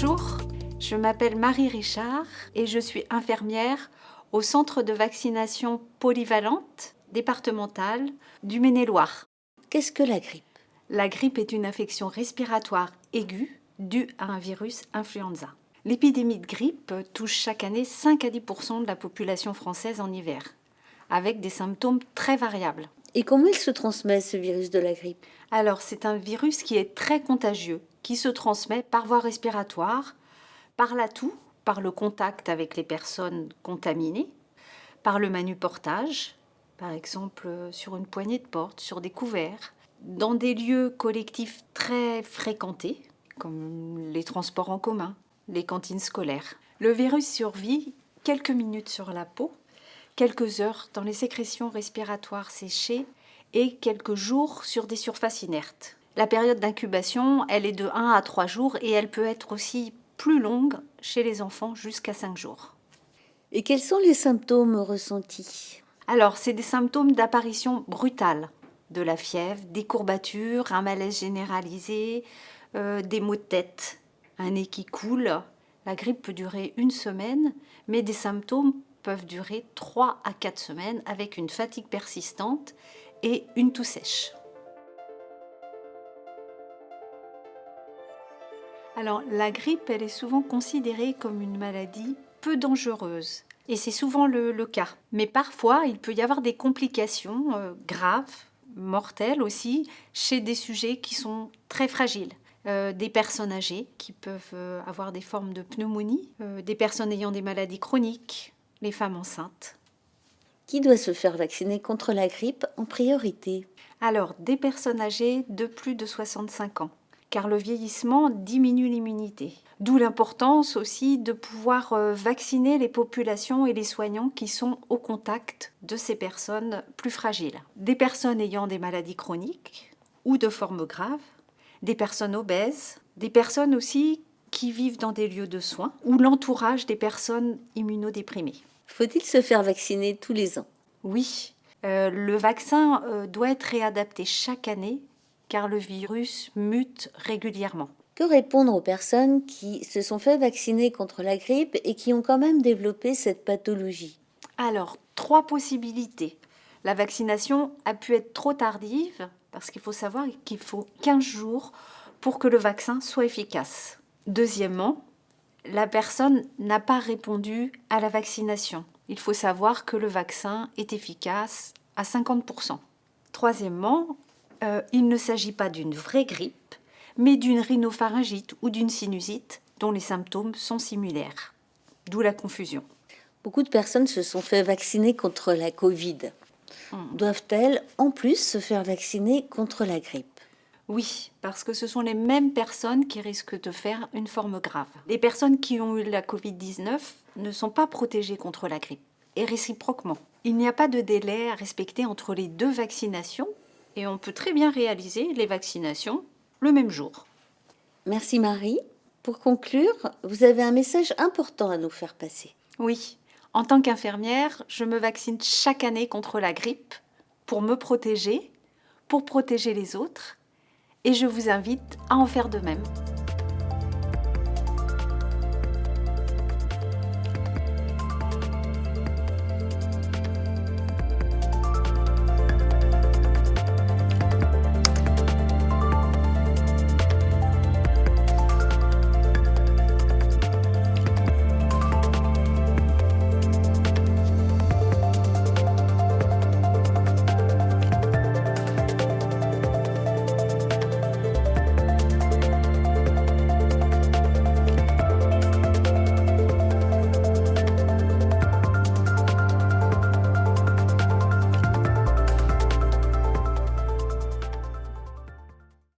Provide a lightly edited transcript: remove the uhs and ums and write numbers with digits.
Bonjour, je m'appelle Marie Richard et je suis infirmière au centre de vaccination polyvalente départementale du Maine-et-Loire. Qu'est-ce que la grippe? La grippe est une infection respiratoire aiguë due à un virus influenza. L'épidémie de grippe touche chaque année 5 à 10% de la population française en hiver, avec des symptômes très variables. Et comment il se transmet, ce virus de la grippe? Alors, c'est un virus qui est très contagieux, qui se transmet par voie respiratoire, par la toux, par le contact avec les personnes contaminées, par le manuportage, par exemple sur une poignée de porte, sur des couverts, dans des lieux collectifs très fréquentés, comme les transports en commun, les cantines scolaires. Le virus survit quelques minutes sur la peau, quelques heures dans les sécrétions respiratoires séchées et quelques jours sur des surfaces inertes. La période d'incubation, elle est de 1 à 3 jours et elle peut être aussi plus longue chez les enfants jusqu'à 5 jours. Et quels sont les symptômes ressentis? Alors, c'est des symptômes d'apparition brutale, de la fièvre, des courbatures, un malaise généralisé, des maux de tête, un nez qui coule. La grippe peut durer 1 semaine, mais des symptômes peuvent durer 3 à 4 semaines avec une fatigue persistante et une toux sèche. Alors, la grippe, elle est souvent considérée comme une maladie peu dangereuse. Et c'est souvent le cas. Mais parfois, il peut y avoir des complications graves, mortelles aussi, chez des sujets qui sont très fragiles. Des personnes âgées qui peuvent avoir des formes de pneumonie, des personnes ayant des maladies chroniques, les femmes enceintes. Qui doit se faire vacciner contre la grippe en priorité? Alors, des personnes âgées de plus de 65 ans, car le vieillissement diminue l'immunité. D'où l'importance aussi de pouvoir vacciner les populations et les soignants qui sont au contact de ces personnes plus fragiles. Des personnes ayant des maladies chroniques ou de formes graves, des personnes obèses, des personnes aussi qui vivent dans des lieux de soins ou l'entourage des personnes immunodéprimées. Faut-il se faire vacciner tous les ans? Oui, le vaccin doit être réadapté chaque année car le virus mute régulièrement. Que répondre aux personnes qui se sont fait vacciner contre la grippe et qui ont quand même développé cette pathologie? Alors, 3 possibilités. La vaccination a pu être trop tardive parce qu'il faut savoir qu'il faut 15 jours pour que le vaccin soit efficace. Deuxièmement, la personne n'a pas répondu à la vaccination. Il faut savoir que le vaccin est efficace à 50%. Troisièmement, il ne s'agit pas d'une vraie grippe, mais d'une rhinopharyngite ou d'une sinusite dont les symptômes sont similaires. D'où la confusion. Beaucoup de personnes se sont fait vacciner contre la Covid. Doivent-elles en plus se faire vacciner contre la grippe? Oui, parce que ce sont les mêmes personnes qui risquent de faire une forme grave. Les personnes qui ont eu la Covid-19 ne sont pas protégées contre la grippe, et réciproquement. Il n'y a pas de délai à respecter entre les 2 vaccinations, et on peut très bien réaliser les vaccinations le même jour. Merci Marie. Pour conclure, vous avez un message important à nous faire passer. Oui, en tant qu'infirmière, je me vaccine chaque année contre la grippe pour me protéger, pour protéger les autres, et je vous invite à en faire de même.